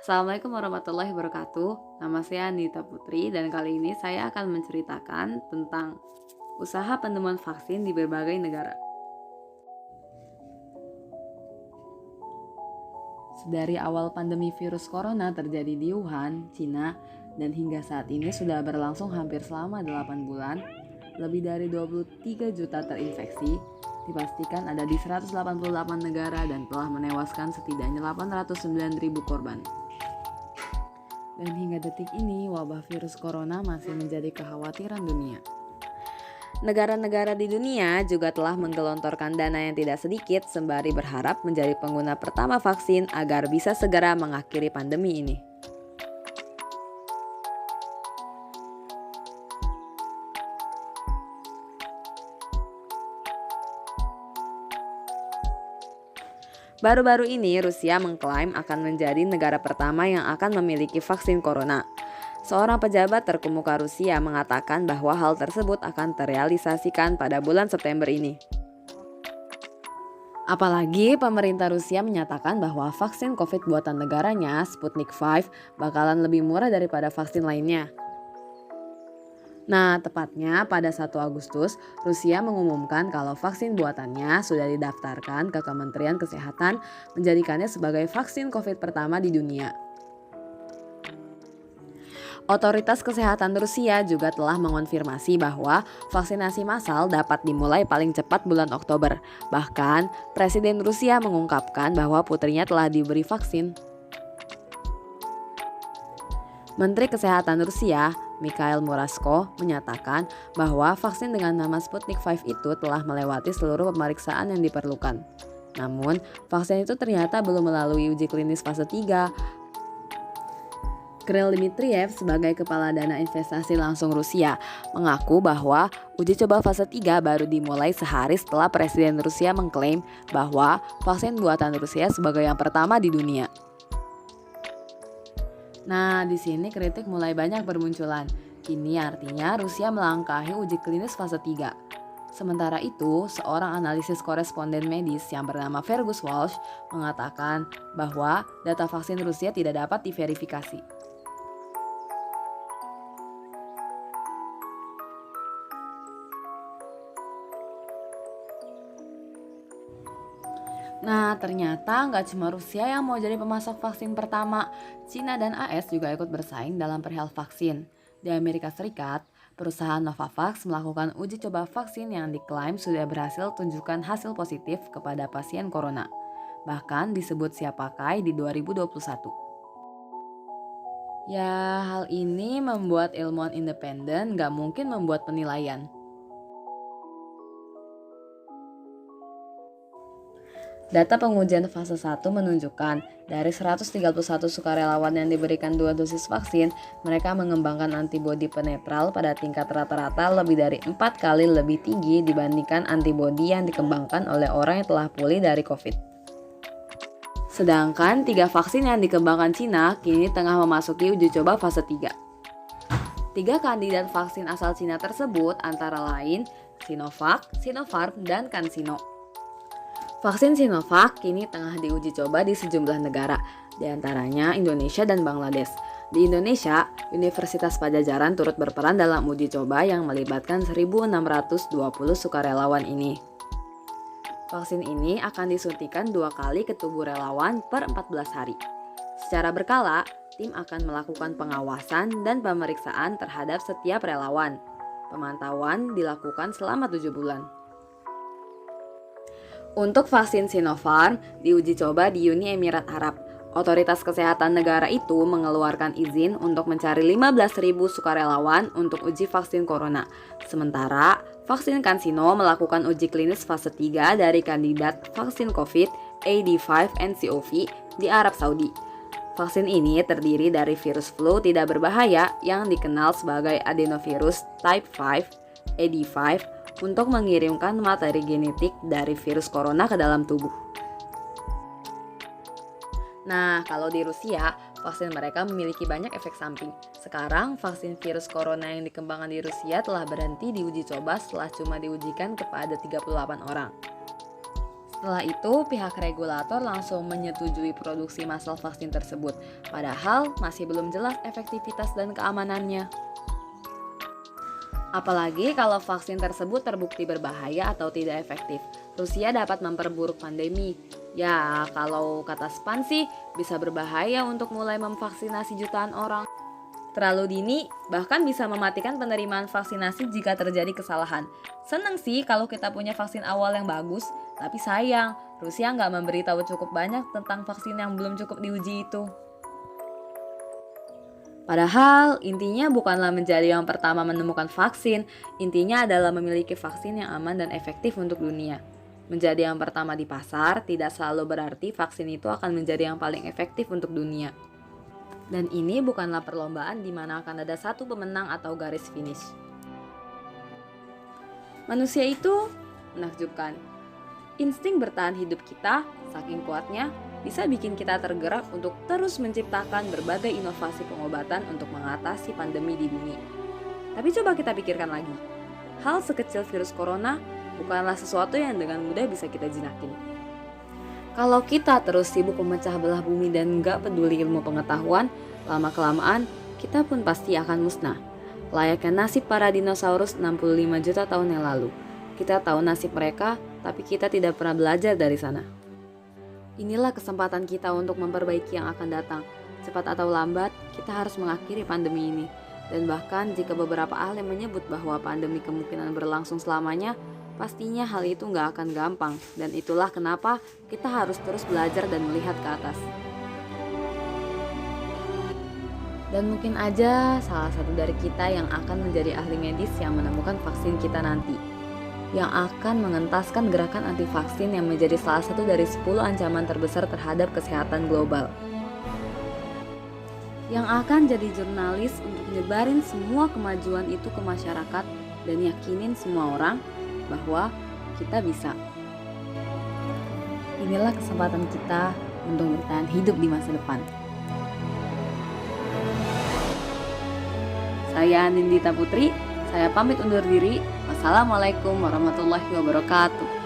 Assalamualaikum warahmatullahi wabarakatuh. Nama saya Anita Putri dan kali ini saya akan menceritakan tentang usaha penemuan vaksin di berbagai negara. Dari awal pandemi virus corona terjadi di Wuhan, Cina, dan hingga saat ini sudah berlangsung hampir selama 8 bulan, lebih dari 23 juta terinfeksi, dipastikan ada di 188 negara dan telah menewaskan setidaknya 809.000 korban. Dan hingga detik ini, wabah virus corona masih menjadi kekhawatiran dunia. Negara-negara di dunia juga telah menggelontorkan dana yang tidak sedikit sembari berharap menjadi pengguna pertama vaksin agar bisa segera mengakhiri pandemi ini. Baru-baru ini Rusia mengklaim akan menjadi negara pertama yang akan memiliki vaksin corona. Seorang pejabat terkemuka Rusia mengatakan bahwa hal tersebut akan terrealisasikan pada bulan September ini. Apalagi pemerintah Rusia menyatakan bahwa vaksin COVID buatan negaranya, Sputnik V, bakalan lebih murah daripada vaksin lainnya. Nah, tepatnya pada 1 Agustus, Rusia mengumumkan kalau vaksin buatannya sudah didaftarkan ke Kementerian Kesehatan menjadikannya sebagai vaksin COVID pertama di dunia. Otoritas Kesehatan Rusia juga telah mengonfirmasi bahwa vaksinasi massal dapat dimulai paling cepat bulan Oktober. Bahkan, Presiden Rusia mengungkapkan bahwa putrinya telah diberi vaksin. Menteri Kesehatan Rusia, Mikhail Murasko, menyatakan bahwa vaksin dengan nama Sputnik V itu telah melewati seluruh pemeriksaan yang diperlukan. Namun, vaksin itu ternyata belum melalui uji klinis fase 3. Kirill Dmitriev sebagai Kepala Dana Investasi Langsung Rusia mengaku bahwa uji coba fase 3 baru dimulai sehari setelah Presiden Rusia mengklaim bahwa vaksin buatan Rusia sebagai yang pertama di dunia. Nah, di sini kritik mulai banyak bermunculan. Ini artinya Rusia melangkahi uji klinis fase 3. Sementara itu, seorang analisis koresponden medis yang bernama Fergus Walsh mengatakan bahwa data vaksin Rusia tidak dapat diverifikasi. Nah, ternyata nggak cuma Rusia yang mau jadi pemasok vaksin pertama. Cina dan AS juga ikut bersaing dalam perihal vaksin. Di Amerika Serikat, perusahaan Novavax melakukan uji coba vaksin yang diklaim sudah berhasil tunjukkan hasil positif kepada pasien corona. Bahkan disebut siap pakai di 2021. Ya, hal ini membuat ilmuwan independen nggak mungkin membuat penilaian. Data pengujian fase 1 menunjukkan dari 131 sukarelawan yang diberikan 2 dosis vaksin, mereka mengembangkan antibodi penetral pada tingkat rata-rata lebih dari 4 kali lebih tinggi dibandingkan antibodi yang dikembangkan oleh orang yang telah pulih dari COVID. Sedangkan 3 vaksin yang dikembangkan Cina kini tengah memasuki uji coba fase 3. 3 kandidat vaksin asal Cina tersebut antara lain Sinovac, Sinopharm, dan CanSino. Vaksin Sinovac kini tengah diuji coba di sejumlah negara, di antaranya Indonesia dan Bangladesh. Di Indonesia, Universitas Padjadjaran turut berperan dalam uji coba yang melibatkan 1.620 sukarelawan ini. Vaksin ini akan disuntikan 2 kali ke tubuh relawan per 14 hari. Secara berkala, tim akan melakukan pengawasan dan pemeriksaan terhadap setiap relawan. Pemantauan dilakukan selama 7 bulan. Untuk vaksin Sinopharm diuji coba di Uni Emirat Arab. Otoritas kesehatan negara itu mengeluarkan izin untuk mencari 15.000 sukarelawan untuk uji vaksin corona. Sementara, vaksin CanSino melakukan uji klinis fase 3 dari kandidat vaksin COVID AD5-nCoV di Arab Saudi. Vaksin ini terdiri dari virus flu tidak berbahaya yang dikenal sebagai adenovirus type 5 AD5 untuk mengirimkan materi genetik dari virus corona ke dalam tubuh. Nah, kalau di Rusia, vaksin mereka memiliki banyak efek samping. Sekarang, vaksin virus corona yang dikembangkan di Rusia telah berhenti diuji coba setelah cuma diujikan kepada 38 orang. Setelah itu, pihak regulator langsung menyetujui produksi massal vaksin tersebut, padahal masih belum jelas efektivitas dan keamanannya. Apalagi kalau vaksin tersebut terbukti berbahaya atau tidak efektif, Rusia dapat memperburuk pandemi. Ya, kalau kata SPAN sih, bisa berbahaya untuk mulai memvaksinasi jutaan orang. Terlalu dini, bahkan bisa mematikan penerimaan vaksinasi jika terjadi kesalahan. Seneng sih kalau kita punya vaksin awal yang bagus, tapi sayang, Rusia nggak memberitahu cukup banyak tentang vaksin yang belum cukup diuji itu. Padahal, intinya bukanlah menjadi yang pertama menemukan vaksin, intinya adalah memiliki vaksin yang aman dan efektif untuk dunia. Menjadi yang pertama di pasar tidak selalu berarti vaksin itu akan menjadi yang paling efektif untuk dunia. Dan ini bukanlah perlombaan di mana akan ada satu pemenang atau garis finish. Manusia itu menakjubkan. Insting bertahan hidup kita, saking kuatnya, bisa bikin kita tergerak untuk terus menciptakan berbagai inovasi pengobatan untuk mengatasi pandemi di dunia. Tapi coba kita pikirkan lagi, hal sekecil virus corona bukanlah sesuatu yang dengan mudah bisa kita jinakin. Kalau kita terus sibuk memecah belah bumi dan nggak peduli ilmu pengetahuan, lama-kelamaan kita pun pasti akan musnah. Layaknya nasib para dinosaurus 65 juta tahun yang lalu. Kita tahu nasib mereka, tapi kita tidak pernah belajar dari sana. Inilah kesempatan kita untuk memperbaiki yang akan datang. Cepat atau lambat, kita harus mengakhiri pandemi ini. Dan bahkan jika beberapa ahli menyebut bahwa pandemi kemungkinan berlangsung selamanya, pastinya hal itu nggak akan gampang, dan itulah kenapa kita harus terus belajar dan melihat ke atas. Dan mungkin aja salah satu dari kita yang akan menjadi ahli medis yang menemukan vaksin kita nanti, yang akan mengentaskan gerakan anti vaksin yang menjadi salah satu dari 10 ancaman terbesar terhadap kesehatan global. Yang akan jadi jurnalis untuk nyebarin semua kemajuan itu ke masyarakat dan yakinin semua orang bahwa kita bisa. Inilah kesempatan kita untuk bertahan hidup di masa depan. Saya Nindita Putri, saya pamit undur diri. Wassalamualaikum warahmatullahi wabarakatuh.